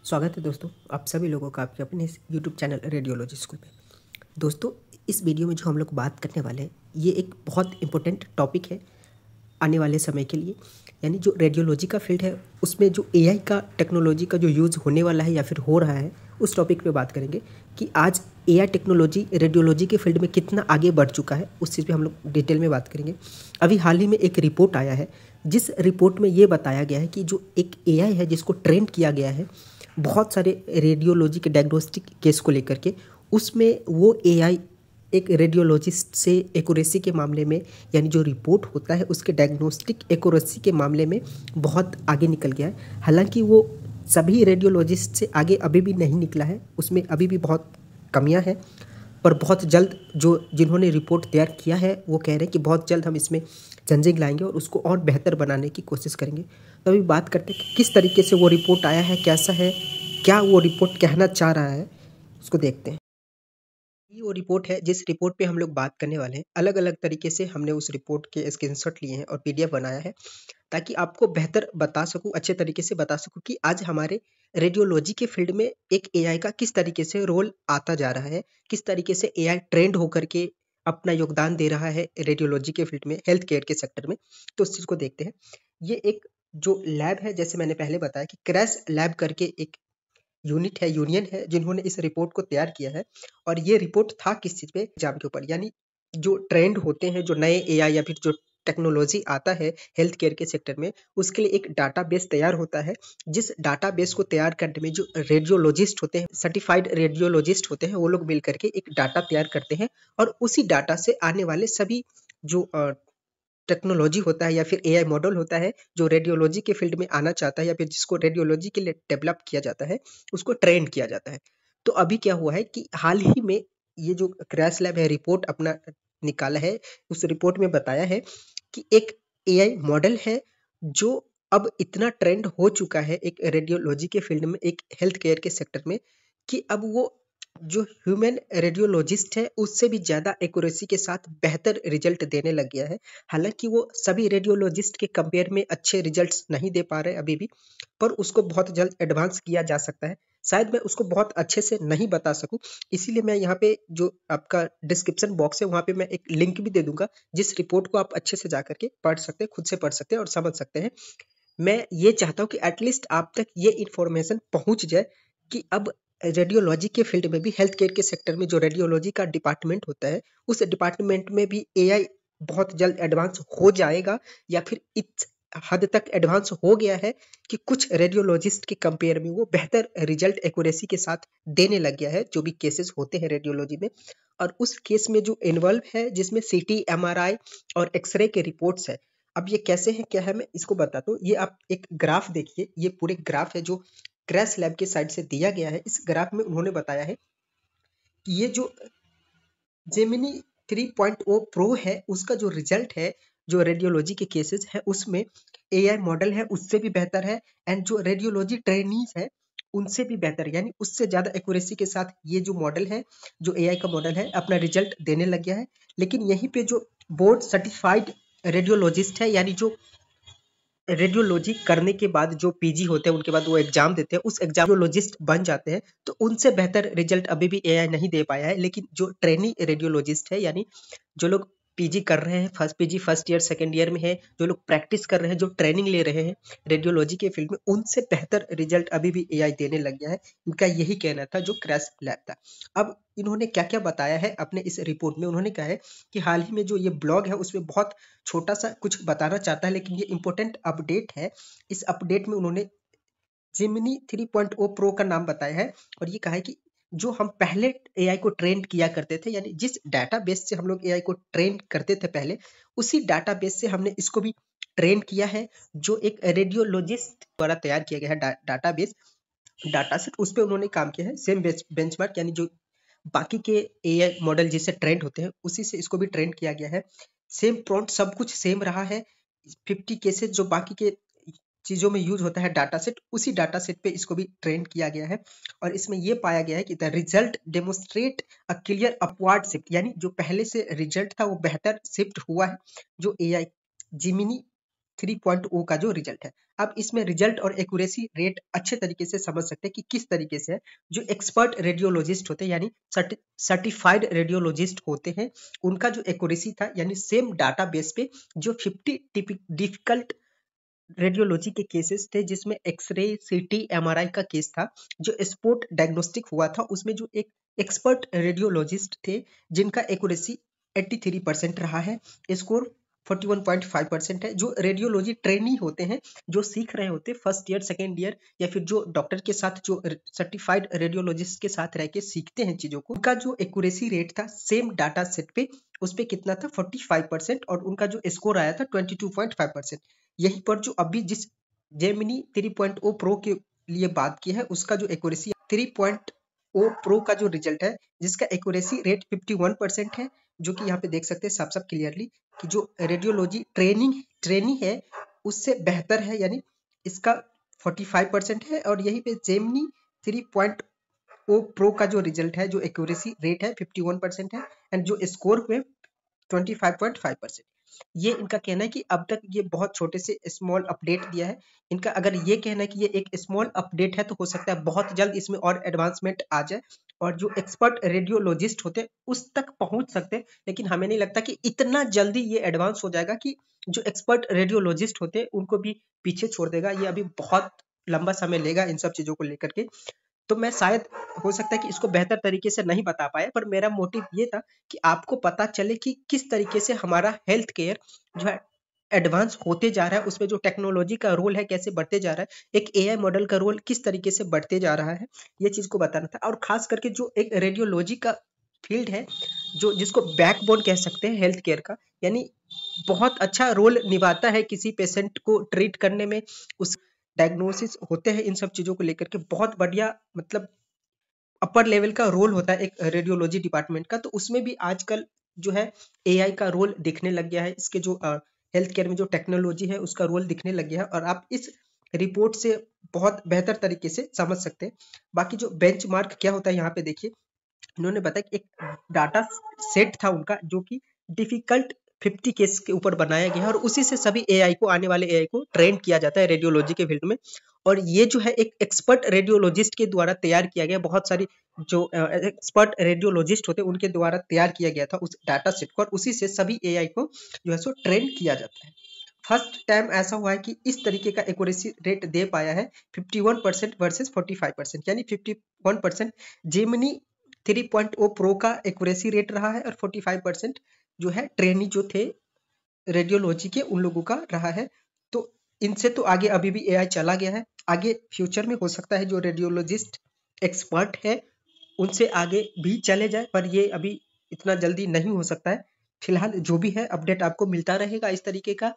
स्वागत है दोस्तों, आप सभी लोगों का आपके अपने इस यूट्यूब चैनल रेडियोलॉजी स्कूल में। दोस्तों, इस वीडियो में जो हम लोग बात करने वाले हैं, ये एक बहुत इम्पोर्टेंट टॉपिक है आने वाले समय के लिए। यानी जो रेडियोलॉजी का फील्ड है, उसमें जो एआई का टेक्नोलॉजी का जो यूज़ होने वाला है या फिर हो रहा है, उस टॉपिक पे बात करेंगे कि आज एआई टेक्नोलॉजी रेडियोलॉजी के फील्ड में कितना आगे बढ़ चुका है। उस चीज़ पे हम लोग डिटेल में बात करेंगे। अभी हाल ही में एक रिपोर्ट आया है, जिस रिपोर्ट में ये बताया गया है कि जो एक एआई है जिसको ट्रेन किया गया है बहुत सारे रेडियोलॉजी के डायग्नोस्टिक केस को लेकर के, उसमें वो एआई एक रेडियोलॉजिस्ट से एक्यूरेसी के मामले में, यानी जो रिपोर्ट होता है उसके डायग्नोस्टिक एक्यूरेसी के मामले में बहुत आगे निकल गया है। हालांकि वो सभी रेडियोलॉजिस्ट से आगे अभी भी नहीं निकला है, उसमें अभी भी बहुत कमियां हैं। पर बहुत जल्द जो जिन्होंने रिपोर्ट तैयार किया है वो कह रहे हैं कि बहुत जल्द हम इसमें चेंजिंग लाएंगे और उसको और बेहतर बनाने की कोशिश करेंगे। तो अभी बात करते हैं कि किस तरीके से वो रिपोर्ट आया है, कैसा है, क्या वो रिपोर्ट कहना चाह रहा है, उसको देखते हैं। ये वो रिपोर्ट है जिस रिपोर्ट पे हम लोग बात करने वाले हैं। अलग अलग तरीके से हमने उस रिपोर्ट के स्क्रीनशॉट लिए हैं और पीडीएफ बनाया है, ताकि आपको बेहतर बता सकूं, अच्छे तरीके से बता सकूं कि आज हमारे रेडियोलॉजी के फील्ड में एक एआई का किस तरीके से रोल आता जा रहा है, किस तरीके से एआई ट्रेंड होकर के अपना योगदान दे रहा है रेडियोलॉजी के फील्ड में, हेल्थ केयर के सेक्टर में। तो उस चीज़ को देखते हैं। ये एक जो लैब है, जैसे मैंने पहले बताया कि क्रैश लैब करके एक यूनिट है, यूनियन है, जिन्होंने इस रिपोर्ट को तैयार किया है। और ये रिपोर्ट था किस चीज़ पे? एग्जाम के ऊपर। यानी जो ट्रेंड होते हैं, जो नए एआई या फिर जो टेक्नोलॉजी आता है हेल्थ केयर के सेक्टर में, उसके लिए एक डाटाबेस तैयार होता है। जिस डाटाबेस को तैयार करने में जो रेडियोलॉजिस्ट होते हैं, सर्टिफाइड रेडियोलॉजिस्ट होते हैं, वो लोग मिल करके एक डाटा तैयार करते हैं। और उसी डाटा से आने वाले सभी जो टेक्नोलॉजी होता है या फिर एआई मॉडल होता है, जो रेडियोलॉजी के फील्ड में आना चाहता है या फिर जिसको रेडियोलॉजी के लिए डेवलप किया जाता है, उसको ट्रेन किया जाता है। तो अभी क्या हुआ है कि हाल ही में ये जो क्रैश लैब है रिपोर्ट अपना निकाला है, उस रिपोर्ट में बताया है कि एक एआई मॉडल है जो अब इतना ट्रेंड हो चुका है एक रेडियोलॉजी के फील्ड में, एक हेल्थ केयर के सेक्टर में, कि अब वो जो ह्यूमन रेडियोलॉजिस्ट है उससे भी ज़्यादा एक्यूरेसी के साथ बेहतर रिजल्ट देने लग गया है। हालांकि वो सभी रेडियोलॉजिस्ट के कंपेयर में अच्छे रिजल्ट्स नहीं दे पा रहे अभी भी, पर उसको बहुत जल्द एडवांस किया जा सकता है। शायद मैं उसको बहुत अच्छे से नहीं बता सकूं, इसीलिए मैं यहाँ पे जो आपका डिस्क्रिप्शन बॉक्स है वहाँ पे मैं एक लिंक भी दे दूंगा, जिस रिपोर्ट को आप अच्छे से जा करके पढ़ सकते हैं, खुद से पढ़ सकते हैं और समझ सकते हैं। मैं ये चाहता हूँ कि एटलीस्ट आप तक ये इन्फॉर्मेशन पहुँच जाए कि अब रेडियोलॉजी के फील्ड में भी, हेल्थ केयर के सेक्टर में जो रेडियोलॉजी का डिपार्टमेंट होता है, उस डिपार्टमेंट में भी एआई बहुत जल्द एडवांस हो जाएगा, या फिर इस हद तक एडवांस हो गया है कि कुछ रेडियोलॉजिस्ट के कंपेयर में वो बेहतर रिजल्ट एक्यूरेसी के साथ देने लग गया है, जो भी केसेस होते हैं रेडियोलॉजी में। और उस केस में जो इन्वॉल्व है, जिसमें सीटी, एमआरआई और एक्सरे के रिपोर्ट्स है। अब ये कैसे है, क्या है, मैं इसको बताता हूँ। ये आप एक ग्राफ देखिए, ये पूरे ग्राफ है जो क्रैश लैब के साइड से दिया गया है। इस ग्राफ में उन्होंने बताया है कि ये जो जेमिनी 3.0 प्रो है, उसका जो रिजल्ट है, जो रेडियोलॉजी के केसेस है उसमें एआई मॉडल है उससे भी बेहतर है। एंड जो रेडियोलॉजी ट्रेनीज है उनसे भी बेहतर है, यानी उससे ज्यादा एक्यूरेसी के साथ ये जो मॉडल है, जो एआई का मॉडल है, अपना रिजल्ट देने लग गया है। लेकिन यहीं पे जो बोर्ड सर्टिफाइड रेडियोलॉजिस्ट है, यानी जो रेडियोलॉजी करने के बाद जो पीजी होते हैं, उनके बाद वो एग्जाम देते हैं, उस एग्जाम रेडियोलॉजिस्ट बन जाते हैं, तो उनसे बेहतर रिजल्ट अभी भी एआई नहीं दे पाया है। लेकिन जो ट्रेनी रेडियोलॉजिस्ट है, यानी जो लोग पीजी कर रहे हैं, first PG first year second year में है, जो लोग प्रैक्टिस कर रहे हैं, जो ट्रेनिंग ले रहे हैं रेडियोलॉजी के फील्ड में, उनसे बेहतर रिजल्ट अभी भी एआई देने लग गया है। इनका यही कहना था जो क्रैश लैब था। अब इन्होंने क्या क्या बताया है अपने इस रिपोर्ट में? उन्होंने कहा है कि हाल ही में जो ये ब्लॉग है उसमें बहुत छोटा सा कुछ बताना चाहता है, लेकिन ये इंपॉर्टेंट अपडेट है। इस अपडेट में उन्होंने जेमिनी 3.0 प्रो का नाम बताया है और ये कहा है कि जो हम पहले एआई को ट्रेन किया करते थे, यानी जिस डाटाबेस से हम लोग एआई को ट्रेन करते थे पहले, उसी डाटाबेस से हमने इसको भी ट्रेन किया है, जो एक रेडियोलॉजिस्ट द्वारा तैयार किया गया है डाटाबेस, डाटा सेट। उस पर उन्होंने काम किया है। सेम बेंचमार्क, यानी जो बाकी के एआई मॉडल जिससे ट्रेंड होते हैं, उसी से इसको भी ट्रेंड किया गया है। सेम प्रॉम्प्ट, सब कुछ सेम रहा है। 50 केसेस जो बाकी के चीजों में यूज होता है डाटा सेट, उसी डाटा सेट पे इसको भी ट्रेन किया गया है। और इसमें यह पाया गया है कि the result demonstrate a clear upward shift, यानी जो पहले से रिजल्ट था वो बेहतर शिफ्ट हुआ है। जो एआई जिमिनी 3.0 का जो रिजल्ट है। अब इसमें रिजल्ट और एक्यूरेसी रेट अच्छे तरीके से समझ सकते हैं कि किस तरीके से है। जो एक्सपर्ट रेडियोलॉजिस्ट होते हैं यानी सर्टिफाइड रेडियोलॉजिस्ट होते हैं, उनका जो एक्यूरेसी था यानी सेम डाटा बेस पे जो 50 डिफिकल्ट रेडियोलॉजी के केसेस थे जिसमें एक्सरे, सीटी, एमआरआई का केस था, जो स्पॉट डायग्नोस्टिक हुआ था, उसमें जो एक एक्सपर्ट रेडियोलॉजिस्ट थे जिनका एक्यूरेसी 83% रहा है, स्कोर 41.5% है। जो रेडियोलॉजी ट्रेनी होते हैं, जो सीख रहे होते फर्स्ट ईयर सेकेंड ईयर या फिर जो डॉक्टर के साथ, जो सर्टिफाइड रेडियोलॉजिस्ट के साथ रह के सीखते हैं चीजों को, उनका जो एक्यूरेसी रेट था सेम डाटा सेट पे, उस पे कितना था 45%, और उनका जो स्कोर आया था 22.5%। यहीं पर जो अभी जिस जेमिनी 3.0 प्रो के लिए बात की है, उसका जो एक्यूरेसी 3.0 प्रो का जो रिजल्ट है, जिसका एक्यूरेसी रेट 51% है, जो कि यहाँ पे देख सकते हैं साफ साफ क्लियरली कि जो रेडियोलॉजी ट्रेनिंग है उससे बेहतर है, यानी इसका 45% है। और यहीं पे जेमिनी 3.0 प्रो का जो रिजल्ट है, जो एक्यूरेसी रेट है 51% है, एंड जो स्कोर हुए 25.5%। ये इनका कहना है कि अब तक ये बहुत छोटे से स्मॉल अपडेट दिया है। इनका अगर ये कहना है कि ये एक स्मॉल अपडेट है, तो हो सकता है बहुत जल्द इसमें और एडवांसमेंट आ जाए और जो एक्सपर्ट रेडियोलॉजिस्ट होते हैं उस तक पहुंच सकते हैं। लेकिन हमें नहीं लगता कि इतना जल्दी ये एडवांस हो जाएगा कि जो एक्सपर्ट रेडियोलॉजिस्ट होते हैं उनको भी पीछे छोड़ देगा। ये अभी बहुत लंबा समय लेगा इन सब चीजों को लेकर के। तो मैं शायद, हो सकता है कि इसको बेहतर तरीके से नहीं बता पाया, पर मेरा मोटिव ये था कि आपको पता चले कि किस तरीके से हमारा हेल्थ केयर जो है एडवांस होते जा रहा है, उसमें जो टेक्नोलॉजी का रोल है कैसे बढ़ते जा रहा है, एक एआई मॉडल का रोल किस तरीके से बढ़ते जा रहा है, ये चीज को बताना था। और खास करके जो एक रेडियोलॉजी का फील्ड है, जो जिसको बैकबोन कह सकते हैं हेल्थ केयर का, यानी बहुत अच्छा रोल निभाता है किसी पेशेंट को ट्रीट करने में, उस डायग्नोसिस होते हैं, इन सब चीजों को लेकर के बहुत बढ़िया, मतलब अपर लेवल का रोल होता है एक रेडियोलॉजी डिपार्टमेंट का। तो उसमें भी आजकल जो है एआई का रोल दिखने लग गया है, इसके जो हेल्थ केयर में जो टेक्नोलॉजी है उसका रोल दिखने लग गया है, और आप इस रिपोर्ट से बहुत बेहतर तरीके से समझ सकते हैं। बाकी जो बेंचमार्क क्या होता है यहाँ पे देखिए, इन्होंने बताया कि एक डाटा सेट था उनका जो कि डिफिकल्ट 50 केस के ऊपर बनाया गया है, और उसी से सभी एआई को, आने वाले एआई को ट्रेन किया जाता है रेडियोलॉजी के फील्ड में। और ये जो है एक एक्सपर्ट रेडियोलॉजिस्ट के द्वारा तैयार किया गया, बहुत सारी जो एक्सपर्ट रेडियोलॉजिस्ट होते हैं उनके द्वारा तैयार किया गया था उस डाटा सेट को, और उसी से सभी एआई को जो है सो ट्रेन किया जाता है। फर्स्ट टाइम ऐसा हुआ है कि इस तरीके का एक्यूरेसी रेट दे पाया है 51% वर्सेस 45%, यानी 51% जेमिनी 3.0 प्रो का एक्यूरेसी रेट रहा है, और 45% जो है ट्रेनी जो थे रेडियोलॉजी के उन लोगों का रहा है। तो इनसे तो आगे अभी भी एआई चला गया है, आगे फ्यूचर में हो सकता है जो रेडियोलॉजिस्ट एक्सपर्ट है उनसे आगे भी चले जाए, पर ये अभी इतना जल्दी नहीं हो सकता है। फिलहाल जो भी है अपडेट आपको मिलता रहेगा इस तरीके का।